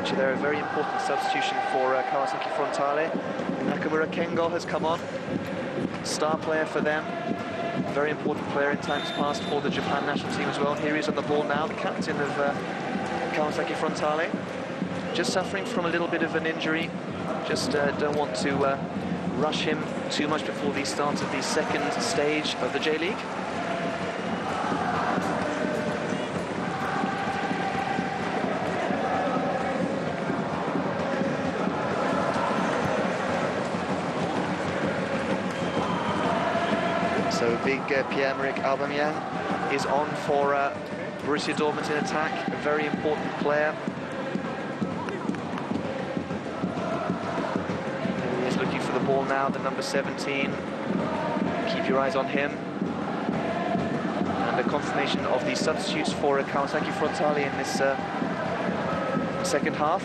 feature there, a very important substitution for Kawasaki Frontale. Nakamura Kengo has come on, star player for them, very important player in times past for the Japan national team as well. Here he is on the ball now, the captain of Kawasaki Frontale, just suffering from a little bit of an injury. Just don't want to rush him too much before the start of the second stage of the J-League. So big Pierre-Emerick Aubameyang is on for Borussia Dortmund in attack, a very important player. And he is looking for the ball now, the number 17. Keep your eyes on him. And a confirmation of the substitutes for Kawasaki Frontale in this second half.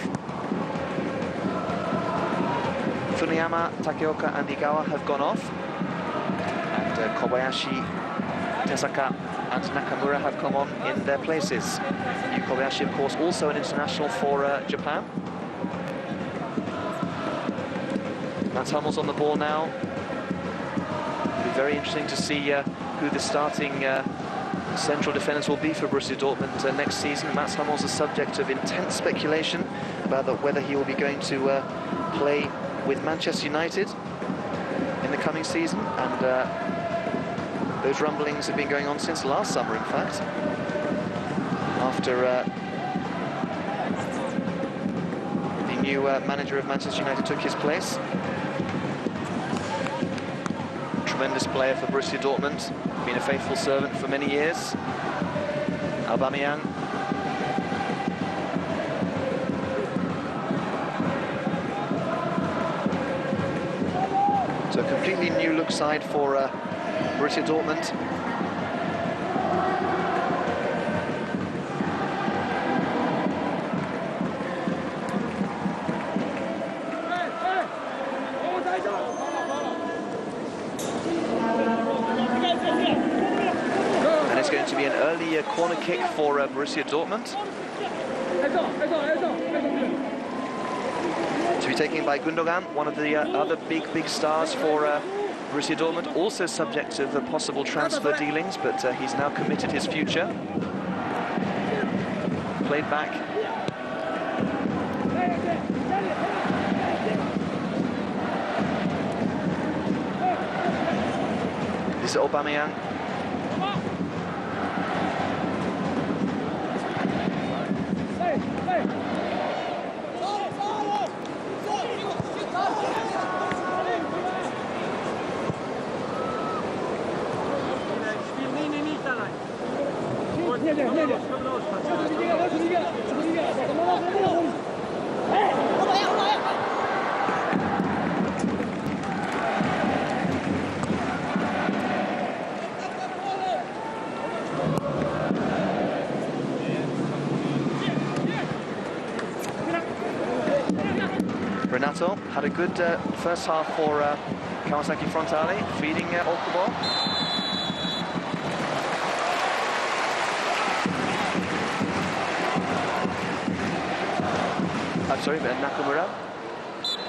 Funuyama, Takeoka and Igawa have gone off. Kobayashi, Tesaka and Nakamura have come on in their places. Yu Kobayashi, of course, also an international for Japan. Mats Hummels on the ball now. It'll be very interesting to see who the starting central defenders will be for Borussia Dortmund next season. Mats Hummels is the subject of intense speculation about whether he will be going to play with Manchester United in the coming season, and those rumblings have been going on since last summer, in fact, after the new manager of Manchester United took his place. Tremendous player for Borussia Dortmund, been a faithful servant for many years. Aubameyang. So a completely new look side for Borussia Dortmund. And it's going to be an early corner kick for Borussia Dortmund. To be taken by Gundogan, one of the other big stars for Borussia Dortmund, also subject to the possible transfer dealings, but he's now committed his future. Played back. This is Aubameyang. Renato had a good first half for Kawasaki Frontale, feeding Okubo. Nakamura.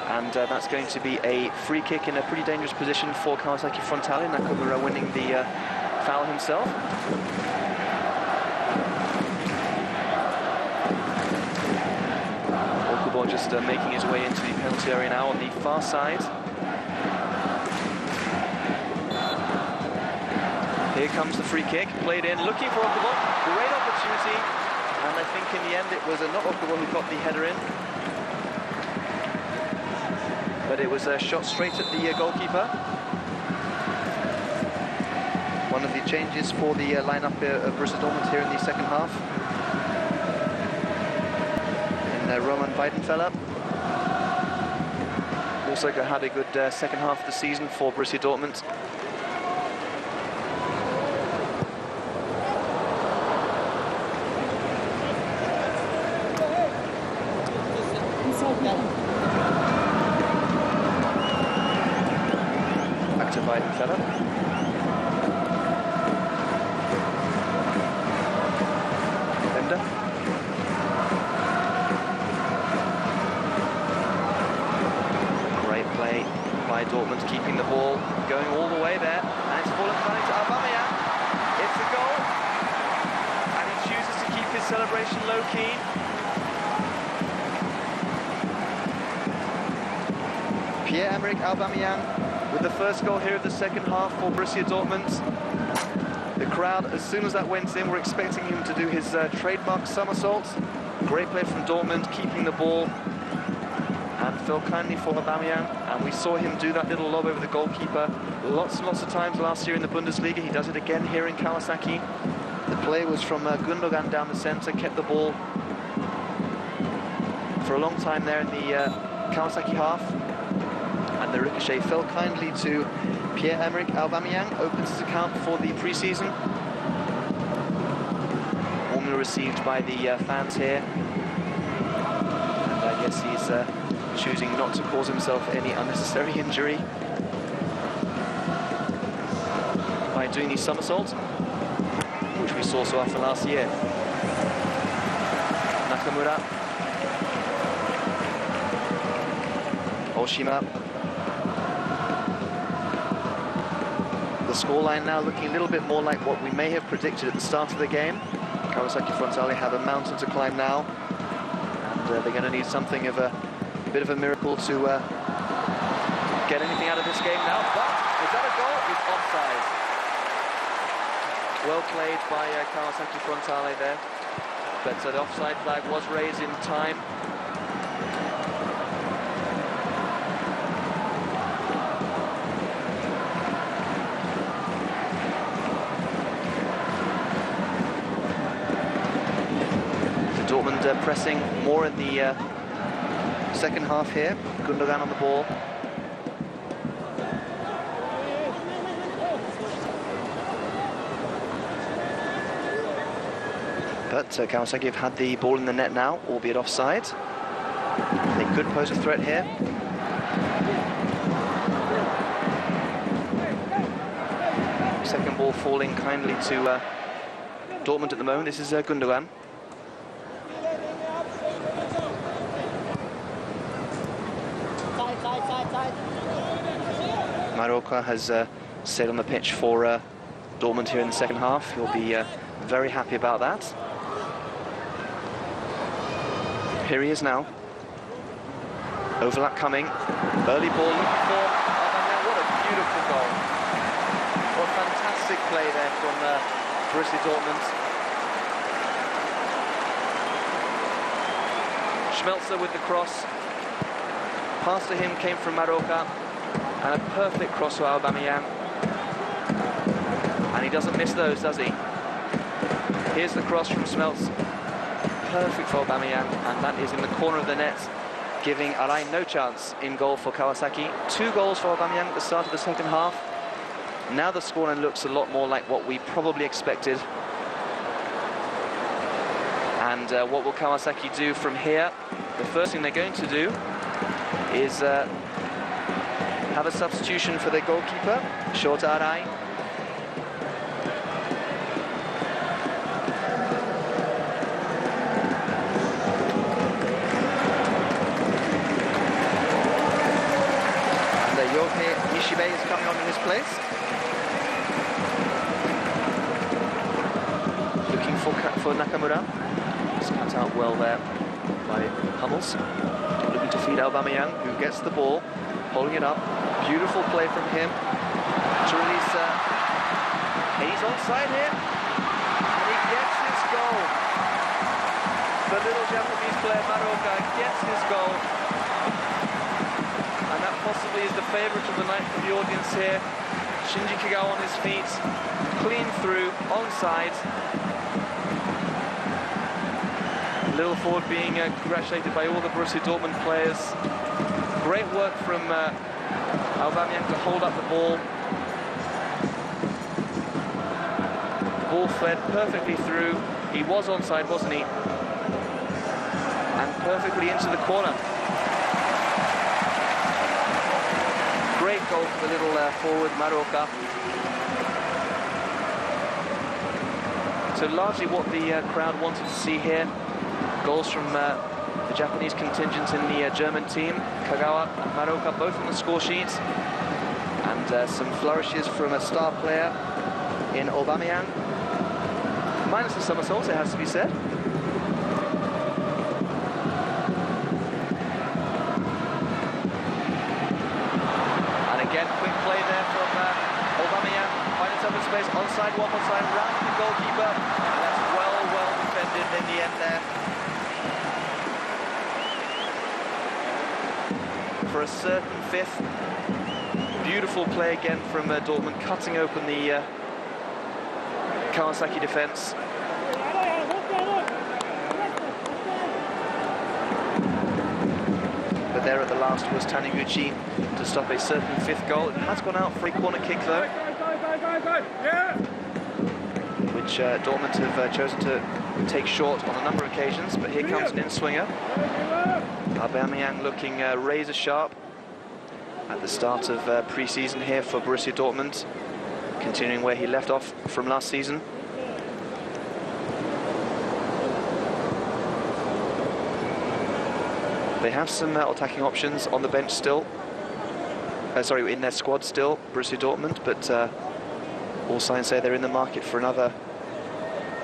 And that's going to be a free kick in a pretty dangerous position for Kawasaki Frontale. Nakamura winning the foul himself. Okubo just making his way into the penalty area now on the far side. Here comes the free kick, played in, looking for Okubo. Great opportunity. And I think in the end it was not Okubo who got the header in. But it was a shot straight at the goalkeeper. One of the changes for the lineup of Borussia Dortmund here in the second half. And Roman Weidenfeller also had a good second half of the season for Borussia Dortmund. Weidenfeller. Bender. Dortmund keeping the ball, going all the way there, and it's fallen behind to Aubameyang. It's a goal, and he chooses to keep his celebration low-key. Pierre-Emerick Aubameyang with the first goal here of the second half for Borussia Dortmund. The crowd, as soon as that went in, were expecting him to do his trademark somersault. Great play from Dortmund, keeping the ball, and fell kindly for Aubameyang. And we saw him do that little lob over the goalkeeper lots and lots of times last year in the Bundesliga. He does it again here in Kawasaki. The play was from Gundogan down the centre, kept the ball for a long time there in the Kawasaki half. And the ricochet fell kindly to Pierre-Emerick Aubameyang, opens his account for the pre-season. Warmly received by the fans here. And I guess he's choosing not to cause himself any unnecessary injury by doing the somersault, which we saw so often last year. Nakamura. Oshima. The scoreline now looking a little bit more like what we may have predicted at the start of the game. Kawasaki Frontale have a mountain to climb now, and they're going to need something of a bit of a miracle to get anything out of this game now. But is that a goal? It's offside. Well played by Kawasaki Frontale there, but the offside flag was raised in time. Dortmund pressing more in the second half here. Gundogan on the ball. But Kawasaki have had the ball in the net now, albeit offside. They could pose a threat here. Second ball falling kindly to Dortmund at the moment. This is Gundogan. Maroka has stayed on the pitch for Dortmund here in the second half. He'll be very happy about that. Here he is now. Overlap coming. Early ball looking for Aubameyang. What a beautiful goal. What fantastic play there from Borussia Dortmund. Schmelzer with the cross. Pass to him came from Maroka. And a perfect cross to Aubameyang. And he doesn't miss those, does he? Here's the cross from Schmelz. Perfect for Aubameyang, and that is in the corner of the net, giving Arai no chance in goal for Kawasaki. 2 goals for Aubameyang at the start of the second half. Now the scoreline looks a lot more like what we probably expected. And what will Kawasaki do from here? The first thing they're going to do is have a substitution for their goalkeeper, Shota Arai. And Yohei Ishibe is coming on in his place. Looking for Nakamura. It's cut out well there by Hummels. Looking to feed Aubameyang, who gets the ball, holding it up. Beautiful play from him to release. He's onside here, and he gets his goal. The little Japanese player Maroka gets his goal, and that possibly is the favourite of the night for the audience here. Shinji Kagawa on his feet, clean through, onside. Little forward being congratulated by all the Borussia Dortmund players. Great work from Aubameyang to hold up the ball. The ball fed perfectly through. He was onside, wasn't he? And perfectly into the corner. Great goal for the little forward, Maroka. So largely what the crowd wanted to see here. Goals from the Japanese contingent in the German team. Kagawa and Maroka both on the score sheet. some flourishes from a star player in Aubameyang. Minus the somersaults, it has to be said. And again, quick play there from Aubameyang. Finding some space, onside, one more time, round the goalkeeper. And that's well defended in the end there. For a certain fifth. Beautiful play again from Dortmund, cutting open the Kawasaki defence. But there at the last was Taniguchi to stop a certain fifth goal. It has gone out for a corner kick though, which Dortmund have chosen to take short on a number of occasions. But here comes an in-swinger. Aubameyang looking razor sharp at the start of pre-season here for Borussia Dortmund, continuing where he left off from last season. They have some attacking options on the bench still. Sorry, in their squad still, Borussia Dortmund, but all signs say they're in the market for another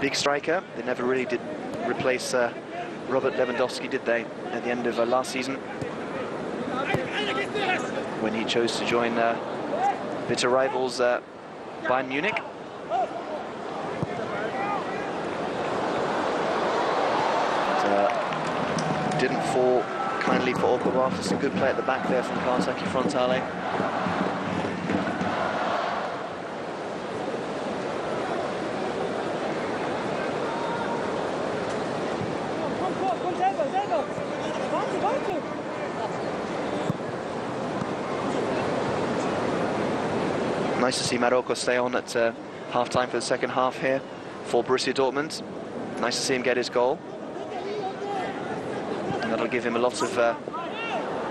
big striker. They never really did replace Robert Lewandowski, did they, at the end of last season, when he chose to join bitter rivals Bayern Munich. But, didn't fall kindly for Orkov. It's a good play at the back there from Kawasaki Frontale. Nice to see Marocco stay on at half-time for the second half here for Borussia Dortmund. Nice to see him get his goal. And that'll give him a lot of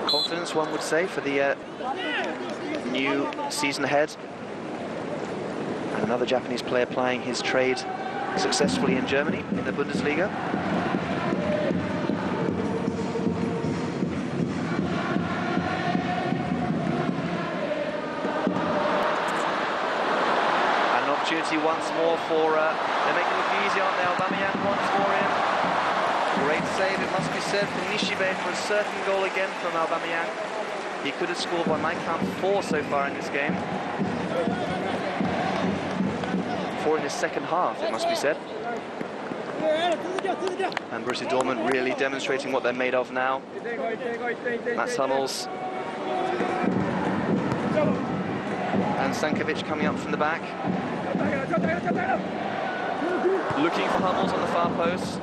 confidence, one would say, for the new season ahead. And another Japanese player plying his trade successfully in Germany, in the Bundesliga. Once more for, they're making it look easy, aren't they? Aubameyang once more in. Great save, it must be said, from Nishibe for a certain goal again from Aubameyang. He could have scored by my count 4 so far in this game. 4 in his second half, it must be said. And Borussia Dortmund really demonstrating what they're made of now. Mats Hummels. And Stankovic coming up from the back. Looking for Hummels on the far post.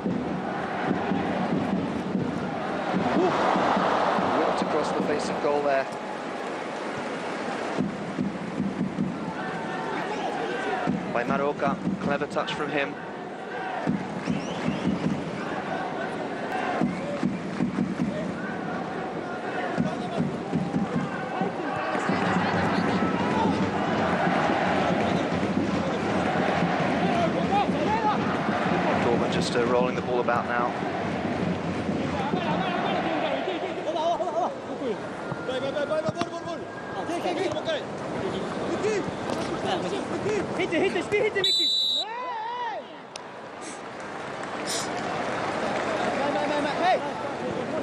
Whipped across the face of goal there. By Maroka, clever touch from him. Just rolling the ball about now.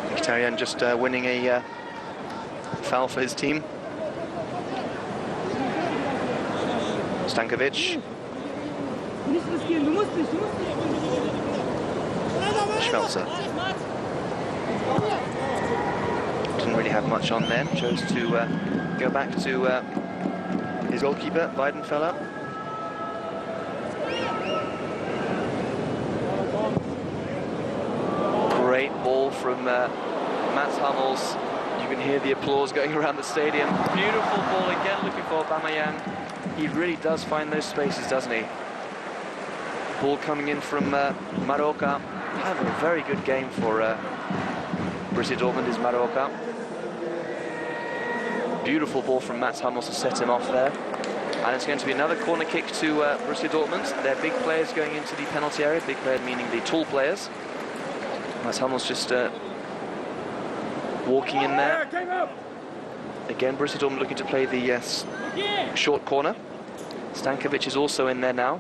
Mkhitaryan just winning a foul for his team. Stankovic. Schmelzer. Didn't really have much on then, chose to go back to his goalkeeper, Weidenfeller. Great ball from Mats Hummels. You can hear the applause going around the stadium. Beautiful ball again, looking for Aubameyang. He really does find those spaces, doesn't he? Ball coming in from Maroka. Having a very good game for Borussia Dortmund is Maroka. Beautiful ball from Mats Hummels to set him off there. And it's going to be another corner kick to Borussia Dortmund. Their big players going into the penalty area. Big players meaning the tall players. Mats Hummels just walking in there. Again, Borussia Dortmund looking to play the short corner. Stankovic is also in there now.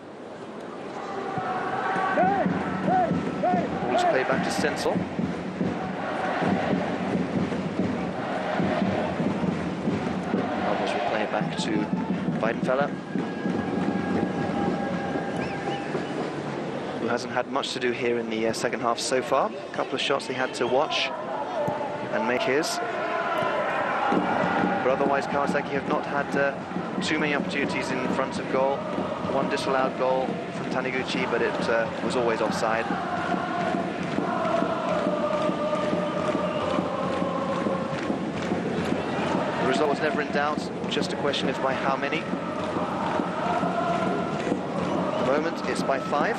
Ball is played back to Stenzel. Ramos will play it back to Weidenfeller, who hasn't had much to do here in the second half so far. A couple of shots he had to watch and make his. But otherwise, Kawasaki have not had too many opportunities in front of goal. One disallowed goal from Taniguchi, but it was always offside. The result was never in doubt, just a question of by how many. At the moment, it's by 5.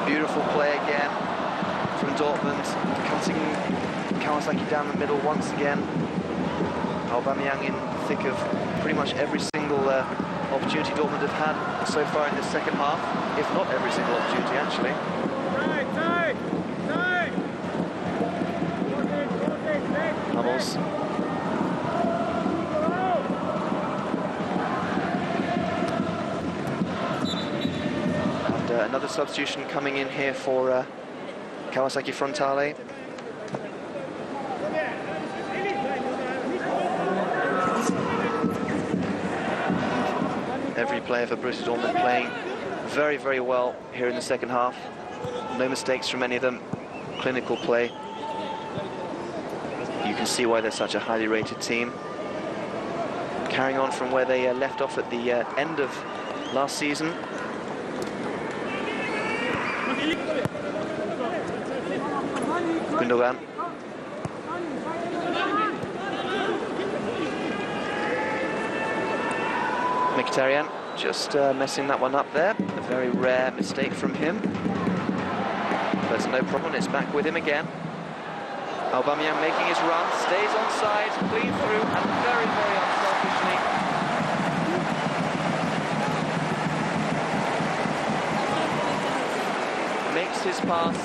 Beautiful play again from Dortmund, cutting Kawasaki down the middle once again. Aubameyang in thick of pretty much every single opportunity Dortmund have had so far in this second half, if not every single opportunity actually. Ramos. And another substitution coming in here for Kawasaki Frontale. Every player for Borussia Dortmund playing very, very well here in the second half. No mistakes from any of them. Clinical play. You can see why they're such a highly rated team. Carrying on from where they left off at the end of last season. Gundogan. Mkhitaryan just messing that one up there. A very rare mistake from him. There's no problem, it's back with him again. Aubameyang making his run, stays onside, clean through, and very, very unselfishly makes his pass.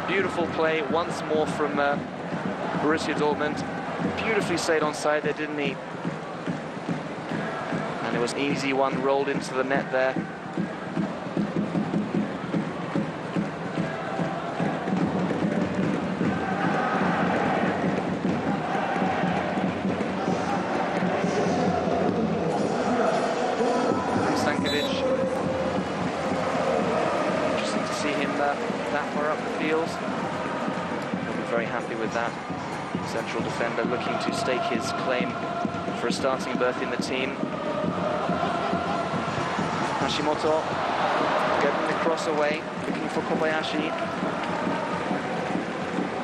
Beautiful play once more from Borussia Dortmund. Beautifully stayed onside there, didn't he? And it was an easy one, rolled into the net there. Stankovic. Interesting to see him that far up the field. He'll be very happy with that. Central defender looking to stake his claim for a starting berth in the team. Hashimoto getting the cross away, looking for Kobayashi.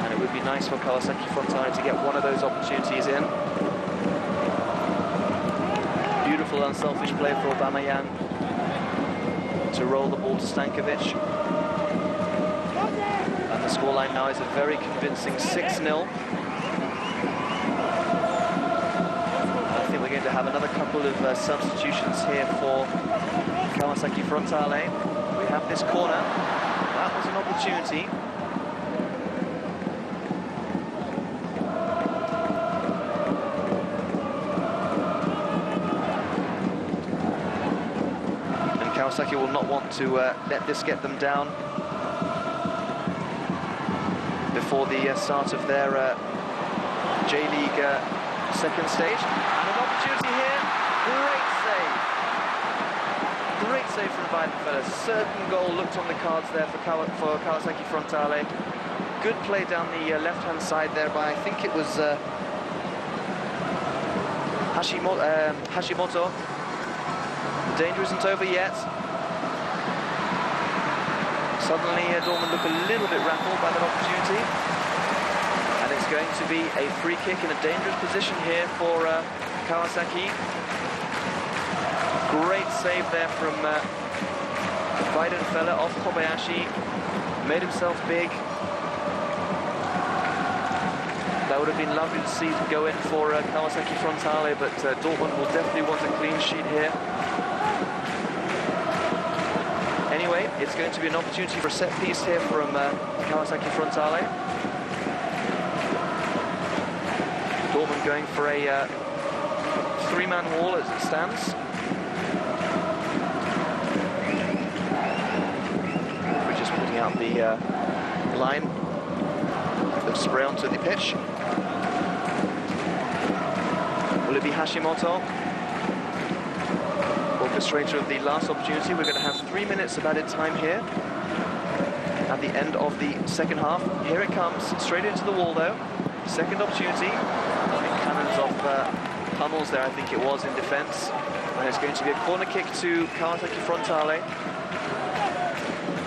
And it would be nice for Kawasaki Frontale to get one of those opportunities in. Beautiful unselfish play for Aubameyang to roll the ball to Stankovic. And the scoreline now is a very convincing 6-0. I think we're going to have another couple of substitutions here for Kawasaki Frontale. We have this corner. That was an opportunity. And Kawasaki will not want to let this get them down before the start of their J-League second stage. And an opportunity here. Great save. Great save from Weidenfeller. Certain goal looked on the cards there for Kawasaki Frontale. Good play down the left-hand side there by, I think it was Hashimoto. The danger isn't over yet. Suddenly Dortmund look a little bit rattled by that opportunity. And it's going to be a free kick in a dangerous position here for Kawasaki. Great save there from Weidenfeller off Kobayashi. Made himself big. That would have been lovely to see them go in for Kawasaki Frontale, but Dortmund will definitely want a clean sheet here. Anyway, it's going to be an opportunity for a set piece here from Kawasaki Frontale. Dortmund going for a three-man wall as it stands. We're just putting out the line of spray onto the pitch. Will it be Hashimoto, orchestrator of the last opportunity? We're going to have 3 minutes of added time here at the end of the second half. Here it comes, straight into the wall though. Second opportunity. Cannons of Hummels there, I think it was, in defence. And it's going to be a corner kick to Kawasaki Frontale.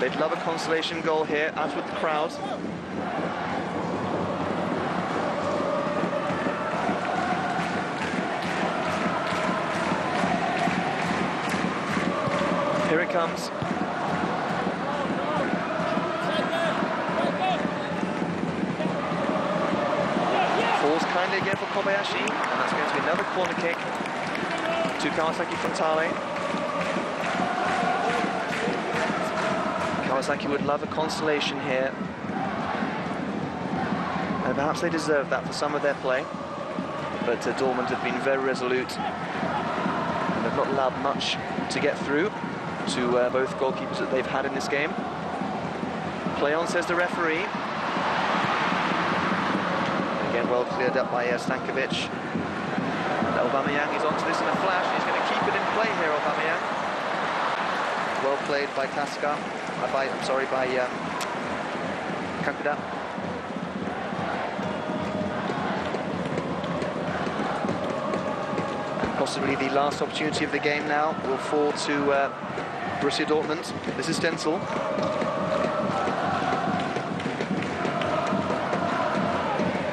They'd love a consolation goal here, as with the crowd. Here it comes. Falls kindly again for Kobayashi, and that's going to be another corner kick to Kawasaki Frontale. Kawasaki would love a consolation here, and perhaps they deserve that for some of their play, but Dortmund have been very resolute and have not allowed much to get through to both goalkeepers that they've had in this game. Play on, says the referee. Again, well cleared up by Stankovic. Aubameyang is onto this in a flash. He's going to keep it in play here, Aubameyang. Well played by Tasca. By Kakuda. And possibly the last opportunity of the game now will fall to Borussia Dortmund. This is Stenzel.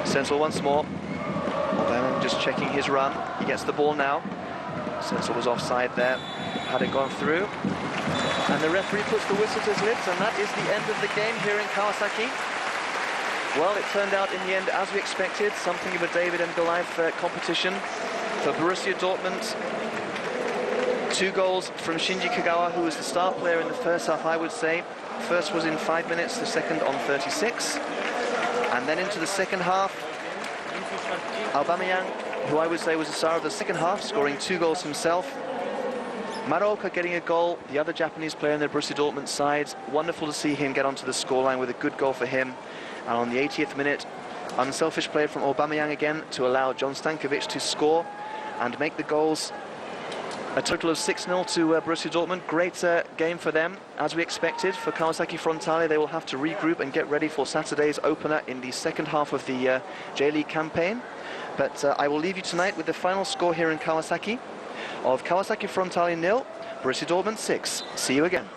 Stenzel once more. Aubameyang just checking his run. He gets the ball now. Stenzel was offside there. Had it gone through. And the referee puts the whistle to his lips, and that is the end of the game here in Kawasaki. Well, it turned out in the end as we expected, something of a David and Goliath competition for Borussia Dortmund. 2 goals from Shinji Kagawa, who was the star player in the first half, I would say. First was in 5 minutes, the second on 36. And then into the second half, Aubameyang, who I would say was the star of the second half, scoring 2 goals himself. Maroka getting a goal, the other Japanese player in the Borussia Dortmund side. Wonderful to see him get onto the scoreline with a good goal for him. And on the 80th minute, unselfish play from Aubameyang again to allow John Stankovic to score and make the goals. A total of 6-0 to Borussia Dortmund. Great game for them, as we expected. For Kawasaki Frontale, they will have to regroup and get ready for Saturday's opener in the second half of the J-League campaign. But I will leave you tonight with the final score here in Kawasaki of Kawasaki Frontale 0, Borussia Dortmund 6. See you again.